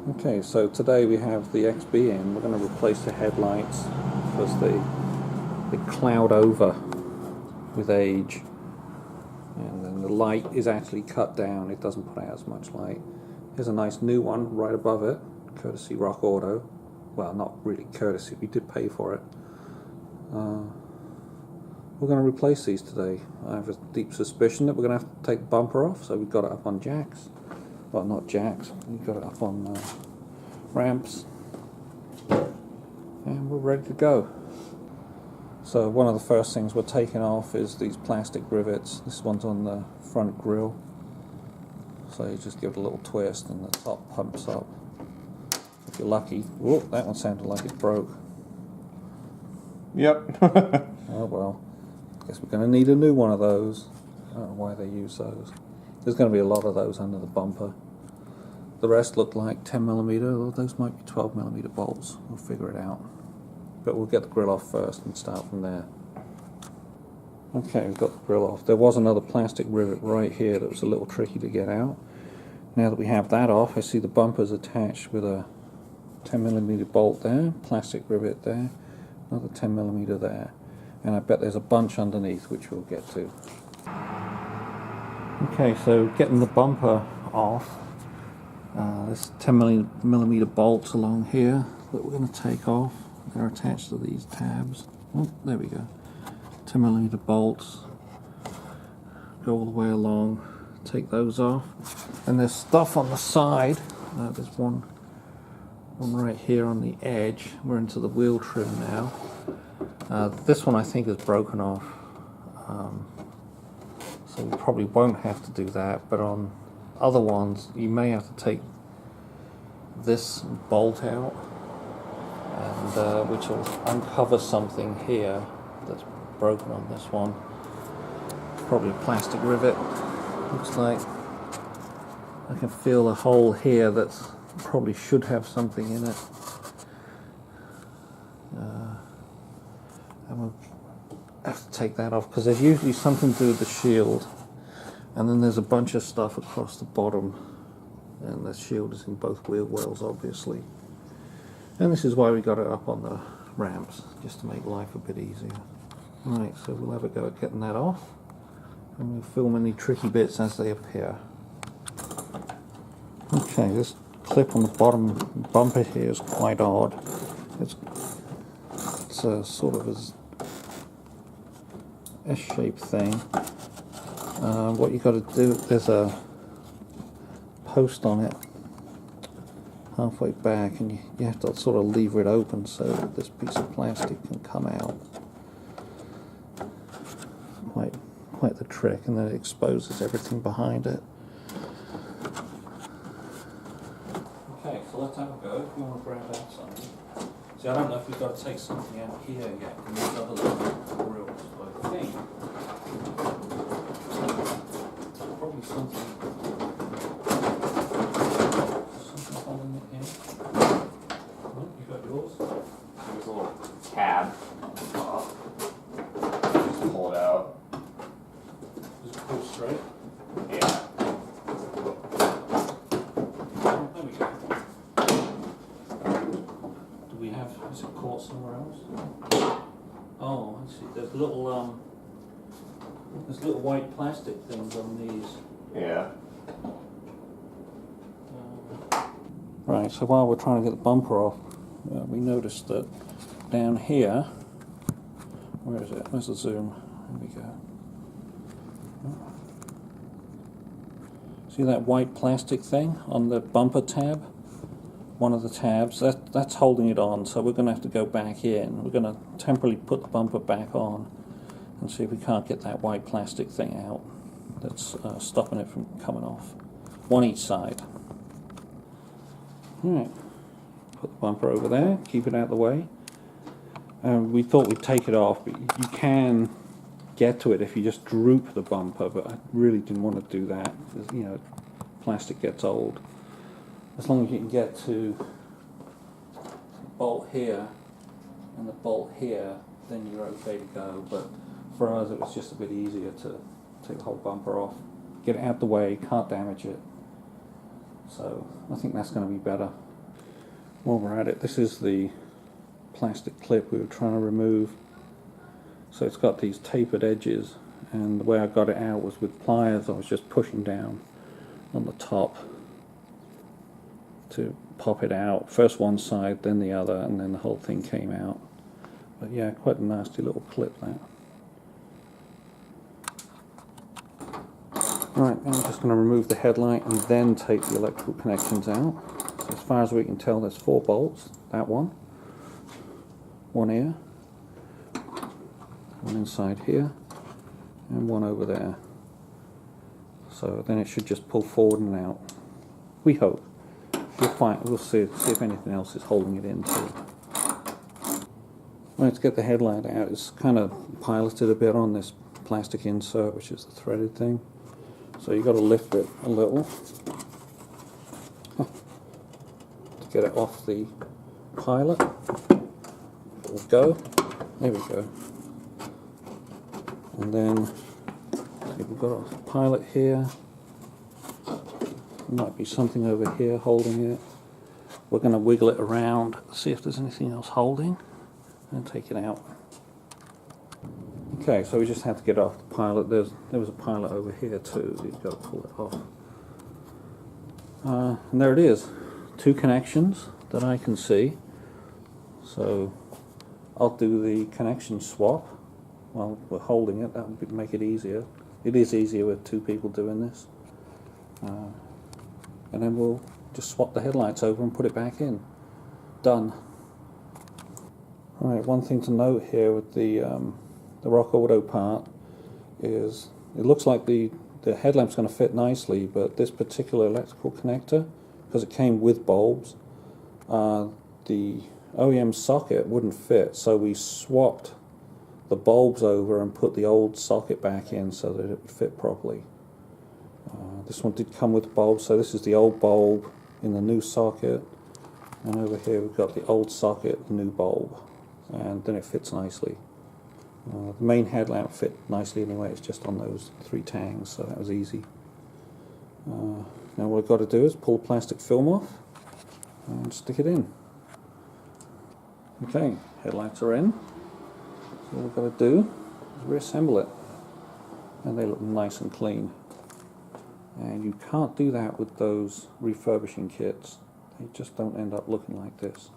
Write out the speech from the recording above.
Okay, so today we have the XB in. We're going to replace the headlights because they cloud over with age, and then the light is actually cut down. It doesn't put out as much light. Here's a nice new one right above it, courtesy Rock Auto. Well, not really courtesy, we did pay for it. We're going to replace these today. I have a deep suspicion that we're going to have to take the bumper off, so we've got it up on jacks. Well, not jacks, we've got it up on ramps, and we're ready to go. So one of the first things we're taking off is these plastic rivets. This one's on the front grille, so you just give it a little twist and the top pumps up. If you're lucky. Whoop, that one sounded like it broke. Yep. Oh well, guess we're going to need a new one of those. I don't know why they use those. There's going to be a lot of those under the bumper. The rest look like 10mm, or those might be 12mm bolts. We'll figure it out. But we'll get the grill off first and start from there. Okay, we've got the grill off. There was another plastic rivet right here that was a little tricky to get out. Now that we have that off, I see the bumper's attached with a 10mm bolt there, plastic rivet there, another 10mm there. And I bet there's a bunch underneath, which we'll get to. Okay, so getting the bumper off, there's 10mm bolts along here that we're going to take off. They're attached to these tabs. Oh, there we go. 10mm bolts go all the way along. Take those off. And there's stuff on the side. There's one right here on the edge. We're into the wheel trim now. This one I think is broken off. So we probably won't have to do that, but on other ones you may have to take this bolt out, and which will uncover something here that's broken on this one. Probably a plastic rivet. Looks like I can feel a hole here that probably should have something in it. And we'll have to take that off because there's usually something to do with the shield, and then there's a bunch of stuff across the bottom, and the shield is in both wheel wells obviously, and this is why we got it up on the ramps, just to make life a bit easier. Right, so we'll have a go at getting that off, and we'll film any tricky bits as they appear. Okay, this clip on the bottom bumper here is quite odd. It's a sort of a S-shaped thing. What you've got to do, there's a post on it halfway back, and you have to sort of lever it open so that this piece of plastic can come out. Quite the trick, and then it exposes everything behind it. Okay, so let's have a go. If you want to grab out something. See, I don't know if we've got to take something out here yet from these other little grills, but I think probably something holding it in. Oh, you got yours? There's a little tab on the top. Just pull it out. Just pull straight. Yeah. Oh, there we go. Do we have, is it caught somewhere else? Oh, I see. There's little white plastic things on these. Yeah. Right, so while we're trying to get the bumper off, we noticed that down here, where is it? Where's the zoom? There we go. See that white plastic thing on the bumper tab? One of the tabs, that's holding it on, so we're going to have to go back in. We're going to temporarily put the bumper back on and see if we can't get that white plastic thing out that's stopping it from coming off. One each side. Alright, put the bumper over there, keep it out of the way. We thought we'd take it off, but you can get to it if you just droop the bumper, but I really didn't want to do that. You know, plastic gets old. As long as you can get to the bolt here and the bolt here, then you're okay to go. But for us, it was just a bit easier to take the whole bumper off, get it out the way, can't damage it. So I think that's going to be better. While we're at it, this is the plastic clip we were trying to remove. So it's got these tapered edges, and the way I got it out was with pliers. I was just pushing down on the top to pop it out. First one side, then the other, and then the whole thing came out. But yeah, quite a nasty little clip that. Right, I'm just going to remove the headlight and then take the electrical connections out. So as far as we can tell, there's 4 bolts. That one here, one inside here, and one over there. So then it should just pull forward and out. We hope. We'll see if anything else is holding it in too. Right, to get the headlight out, it's kind of piloted a bit on this plastic insert, which is the threaded thing. So you've got to lift it a little to get it off the pilot. We'll go. There we go. And then we've got a pilot here. There might be something over here holding it. We're going to wiggle it around, see if there's anything else holding, and take it out. Okay, so we just have to get off the pilot. There was a pilot over here too. You've got to pull it off. And there it is. 2 connections that I can see. So I'll do the connection swap while we're holding it. That would make it easier. It is easier with 2 people doing this. And then we'll just swap the headlights over and put it back in. Done. Alright, one thing to note here with the Rock Auto part is it looks like the headlamp's going to fit nicely, but this particular electrical connector, because it came with bulbs, the OEM socket wouldn't fit, so we swapped the bulbs over and put the old socket back in so that it would fit properly. This one did come with bulbs, so this is the old bulb in the new socket, and over here we've got the old socket, the new bulb, and then it fits nicely. The main headlamp fit nicely anyway, it's just on those 3 tangs, so that was easy. Now what I've got to do is pull the plastic film off and stick it in. Okay, headlights are in. So all we've got to do is reassemble it, and they look nice and clean. And you can't do that with those refurbishing kits. They just don't end up looking like this.